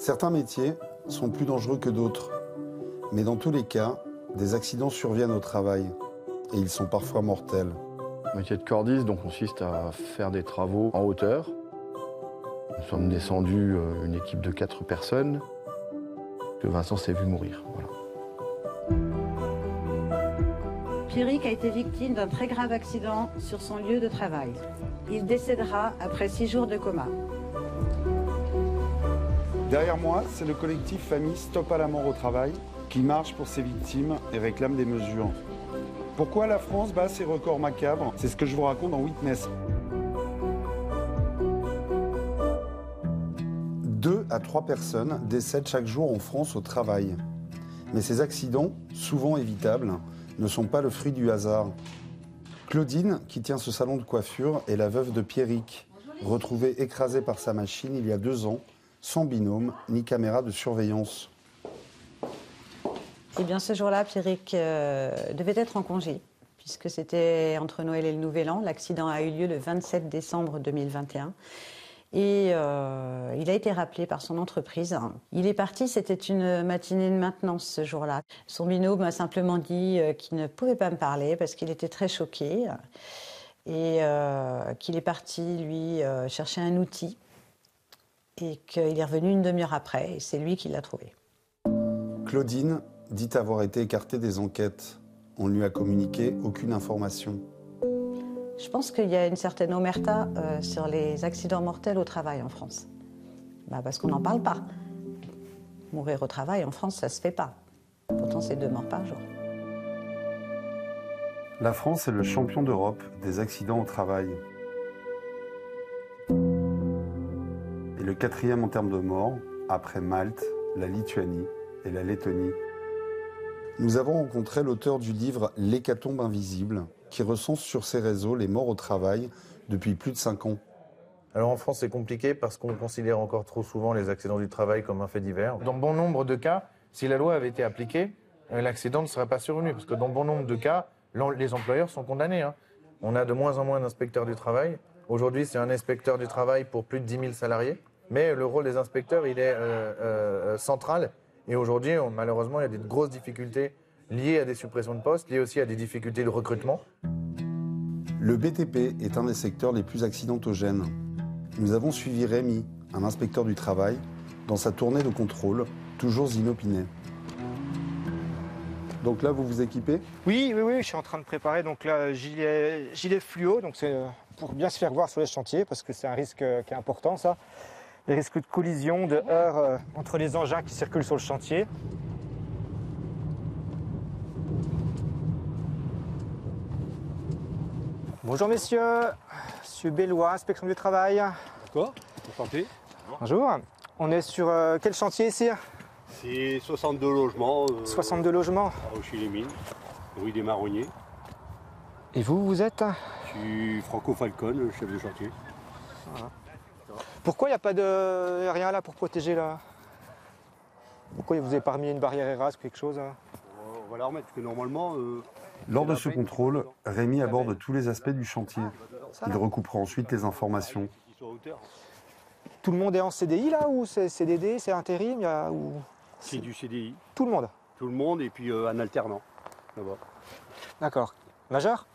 Certains métiers sont plus dangereux que d'autres, mais dans tous les cas, des accidents surviennent au travail et ils sont parfois mortels. Le métier de cordiste consiste à faire des travaux en hauteur. Nous sommes descendus une équipe de 4 personnes que Vincent s'est vu mourir. Voilà. Pierrick a été victime d'un très grave accident sur son lieu de travail. Il décédera après 6 jours de coma. Derrière moi, c'est le collectif Famille Stop à la mort au travail qui marche pour ses victimes et réclame des mesures. Pourquoi la France bat ses records macabres? C'est ce que je vous raconte dans Witness. 2 à 3 personnes décèdent chaque jour en France au travail. Mais ces accidents, souvent évitables, ne sont pas le fruit du hasard. Claudine, qui tient ce salon de coiffure, est la veuve de Pierrick, retrouvé écrasé par sa machine il y a 2 ans, sans binôme ni caméra de surveillance. Eh bien, ce jour-là, Pierrick devait être en congé, puisque c'était entre Noël et le Nouvel An. L'accident a eu lieu le 27 décembre 2021. Et il a été rappelé par son entreprise. Il est parti, c'était une matinée de maintenance ce jour-là. Son binôme m'a simplement dit qu'il ne pouvait pas me parler parce qu'il était très choqué et qu'il est parti, lui, chercher un outil et qu'il est revenu une demi-heure après et c'est lui qui l'a trouvé. Claudine dit avoir été écartée des enquêtes. On ne lui a communiqué aucune information. Je pense qu'il y a une certaine omerta sur les accidents mortels au travail en France. Parce qu'on n'en parle pas. Mourir au travail en France, ça se fait pas. Pourtant, c'est 2 morts par jour. La France est le champion d'Europe des accidents au travail. Et le 4e en termes de morts, après Malte, la Lituanie et la Lettonie. Nous avons rencontré l'auteur du livre « L'hécatombe invisible » qui recense sur ses réseaux les morts au travail depuis plus de 5 ans. Alors en France, c'est compliqué parce qu'on considère encore trop souvent les accidents du travail comme un fait divers. Dans bon nombre de cas, si la loi avait été appliquée, l'accident ne serait pas survenu. Parce que dans bon nombre de cas, les employeurs sont condamnés. On a de moins en moins d'inspecteurs du travail. Aujourd'hui, c'est un inspecteur du travail pour plus de 10 000 salariés. Mais le rôle des inspecteurs, il est central. Et aujourd'hui, malheureusement, il y a des grosses difficultés liées à des suppressions de postes, liées aussi à des difficultés de recrutement. Le BTP est un des secteurs les plus accidentogènes. Nous avons suivi Rémi, un inspecteur du travail, dans sa tournée de contrôle, toujours inopiné. Donc là, vous vous équipez? Oui, je suis en train de préparer donc là, gilet fluo, donc c'est pour bien se faire voir sur les chantiers, parce que c'est un risque qui est important, ça. Les risques de collision, de heurts entre les engins qui circulent sur le chantier. Bonjour messieurs, Monsieur Bellois, inspection du travail. D'accord, enchanté. Bonjour. On est sur quel chantier ici? C'est 62 logements. 62 logements. À Auchy-les-Mines, rue des Marronniers. Et vous êtes? Je suis Franco Falcon, chef de chantier. Voilà. Pourquoi il n'y a pas de rien là pour protéger là? Pourquoi vous avez pas remis une barrière Erasmus ou quelque chose? On va la remettre, parce que normalement... Lors de ce contrôle, Rémi aborde tous les aspects du chantier. Il recoupera ensuite les informations. Tout le monde est en CDI là ou c'est CDD, c'est intérim ou... C'est du CDI. Tout le monde? Tout le monde et puis un alternant là-bas. D'accord. Majeur?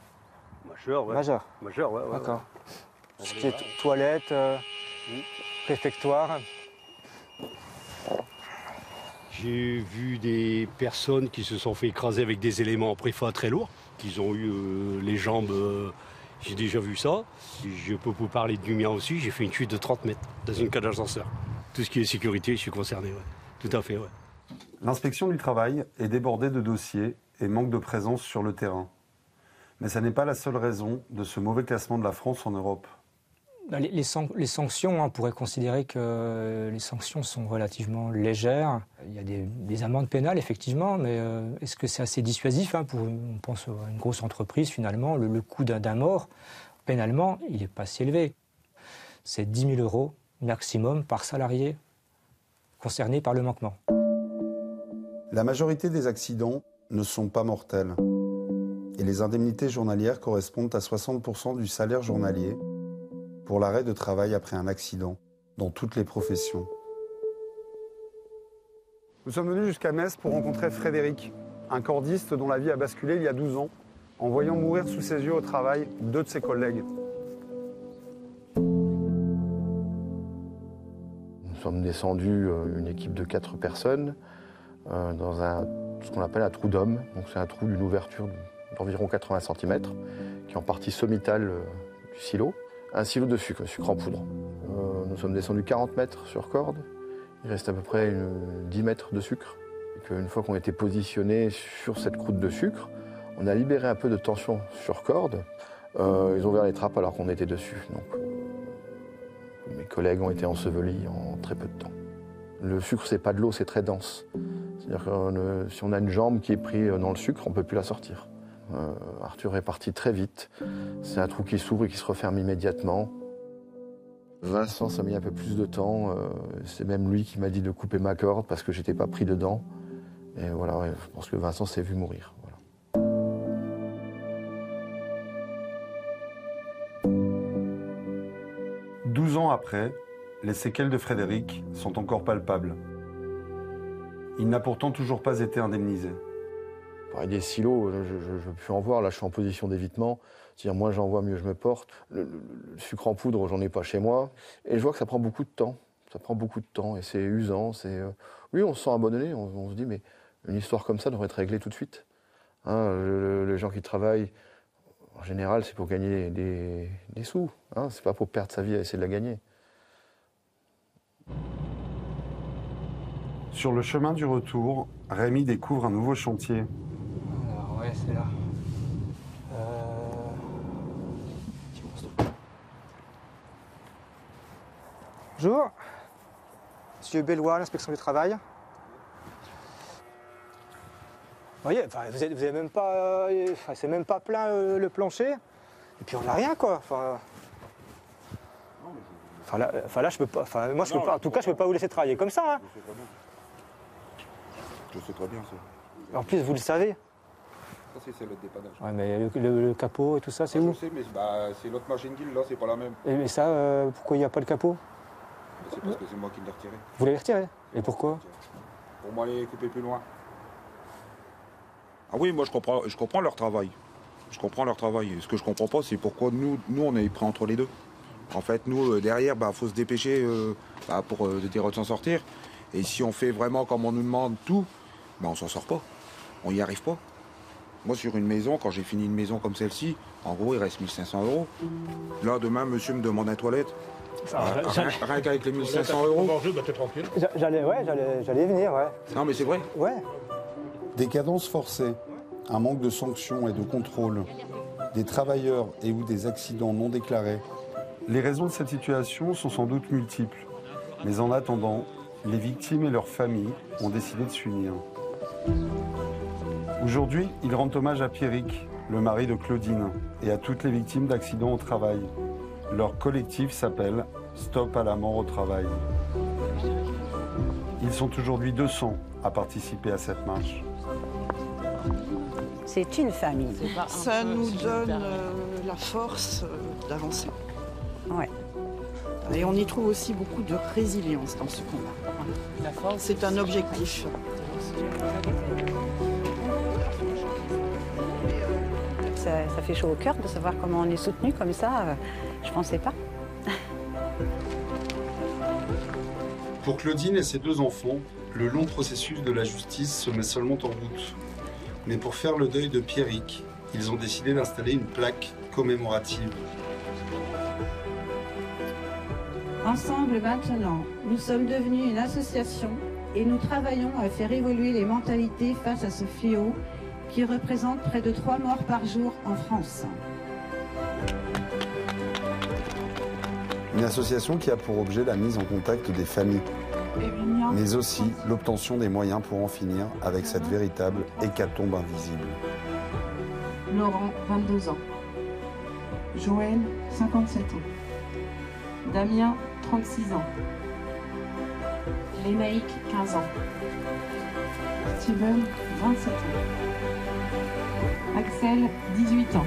Majeur, ouais. Majeur. Majeur, ouais. D'accord. Ce qui est toilette, réfectoire. J'ai vu des personnes qui se sont fait écraser avec des éléments en préfa très lourds, qui ont eu les jambes... j'ai déjà vu ça. Je peux vous parler du mien aussi. J'ai fait une chute de 30 mètres dans une cage d'ascenseur. Tout ce qui est sécurité, je suis concerné, ouais. Tout à fait, ouais. L'inspection du travail est débordée de dossiers et manque de présence sur le terrain. Mais ça n'est pas la seule raison de ce mauvais classement de la France en Europe. Les sanctions, on pourrait considérer que les sanctions sont relativement légères. Il y a des amendes pénales, effectivement, mais est-ce que c'est assez dissuasif on pense à une grosse entreprise, finalement, le coût d'un mort, pénalement, il n'est pas si élevé. C'est 10 000 € maximum par salarié concerné par le manquement. La majorité des accidents ne sont pas mortels. Et les indemnités journalières correspondent à 60% du salaire journalier pour l'arrêt de travail après un accident, dans toutes les professions. Nous sommes venus jusqu'à Metz pour rencontrer Frédéric, un cordiste dont la vie a basculé il y a 12 ans, en voyant mourir sous ses yeux au travail 2 de ses collègues. Nous sommes descendus, une équipe de 4 personnes, dans ce qu'on appelle un trou d'homme. Donc c'est un trou d'une ouverture d'environ 80 cm, qui est en partie sommitale du silo. Un silo de sucre en poudre. Nous sommes descendus 40 mètres sur corde. Il reste à peu près 10 mètres de sucre. Et une fois qu'on était positionnés sur cette croûte de sucre, on a libéré un peu de tension sur corde. Ils ont ouvert les trappes alors qu'on était dessus. Donc, mes collègues ont été ensevelis en très peu de temps. Le sucre, c'est pas de l'eau, c'est très dense. C'est-à-dire que si on a une jambe qui est prise dans le sucre, on ne peut plus la sortir. Arthur est parti très vite. C'est un trou qui s'ouvre et qui se referme immédiatement. Vincent, ça a mis un peu plus de temps. C'est même lui qui m'a dit de couper ma corde parce que j'étais pas pris dedans. Et voilà, ouais, je pense que Vincent s'est vu mourir. Voilà. 12 ans après, les séquelles de Frédéric sont encore palpables. Il n'a pourtant toujours pas été indemnisé. Des silos, je ne peux plus en voir. Là, je suis en position d'évitement. C'est-à-dire, moins j'en vois, mieux je me porte. Le sucre en poudre, j'en ai pas chez moi. Et je vois que ça prend beaucoup de temps. Ça prend beaucoup de temps et c'est usant. Oui, on se sent abandonné. On se dit, mais une histoire comme ça devrait être réglée tout de suite. Hein, les gens qui travaillent, en général, c'est pour gagner des sous. Hein, c'est pas pour perdre sa vie à essayer de la gagner. Sur le chemin du retour, Rémi découvre un nouveau chantier. Alors, ouais, c'est là. Bonjour. Monsieur Bellois, l'inspection du travail. Vous voyez, vous avez même pas, c'est même pas plein le plancher. Et puis on n'a rien quoi. Là, je peux pas. Moi, je peux pas. En tout cas, je peux pas vous laisser travailler comme ça. Hein. Je sais très bien ça. En plus, vous le savez. Ça, c'est l'autre dépannage. Ouais, mais le capot et tout ça, c'est où? Je sais, mais c'est l'autre machine guild, là, c'est pas la même. Et ça, pourquoi il n'y a pas le capot? C'est parce que c'est moi qui l'ai retiré. Vous l'avez retiré? Et pourquoi? Pour moi, aller couper plus loin. Ah oui, moi, je comprends leur travail. Je comprends leur travail. Ce que je comprends pas, c'est pourquoi nous, on est pris entre les deux. En fait, nous, derrière, faut se dépêcher pour de s'en sortir. Et si on fait vraiment comme on nous demande tout, on s'en sort pas. On n'y arrive pas. Moi, sur une maison, quand j'ai fini une maison comme celle-ci, en gros, il reste 1 500 €. Là, demain, monsieur me demande un toilette. Rien qu'avec les 1 500 €. J'allais venir, ouais. Non, mais c'est vrai. Ouais. Des cadences forcées, un manque de sanctions et de contrôle, des travailleurs et ou des accidents non déclarés. Les raisons de cette situation sont sans doute multiples. Mais en attendant, les victimes et leurs familles ont décidé de s'unir. Aujourd'hui, ils rendent hommage à Pierrick, le mari de Claudine, et à toutes les victimes d'accidents au travail. Leur collectif s'appelle Stop à la mort au travail. Ils sont aujourd'hui 200 à participer à cette marche. C'est une famille. Ça nous donne la force d'avancer. Ouais. Et on y trouve aussi beaucoup de résilience dans ce combat. C'est un objectif. Ça fait chaud au cœur de savoir comment on est soutenu comme ça. Je pensais pas. Pour Claudine et ses 2 enfants, le long processus de la justice se met seulement en route. Mais pour faire le deuil de Pierrick, ils ont décidé d'installer une plaque commémorative. Ensemble maintenant, nous sommes devenus une association et nous travaillons à faire évoluer les mentalités face à ce fléau qui représente près de 3 morts par jour en France. Une association qui a pour objet la mise en contact des familles, mais aussi l'obtention des moyens pour en finir avec cette véritable hécatombe invisible. Laurent, 22 ans. Joël, 57 ans. Damien, 36 ans. Lénaïque, 15 ans. Steven, 27 ans. Axel, 18 ans.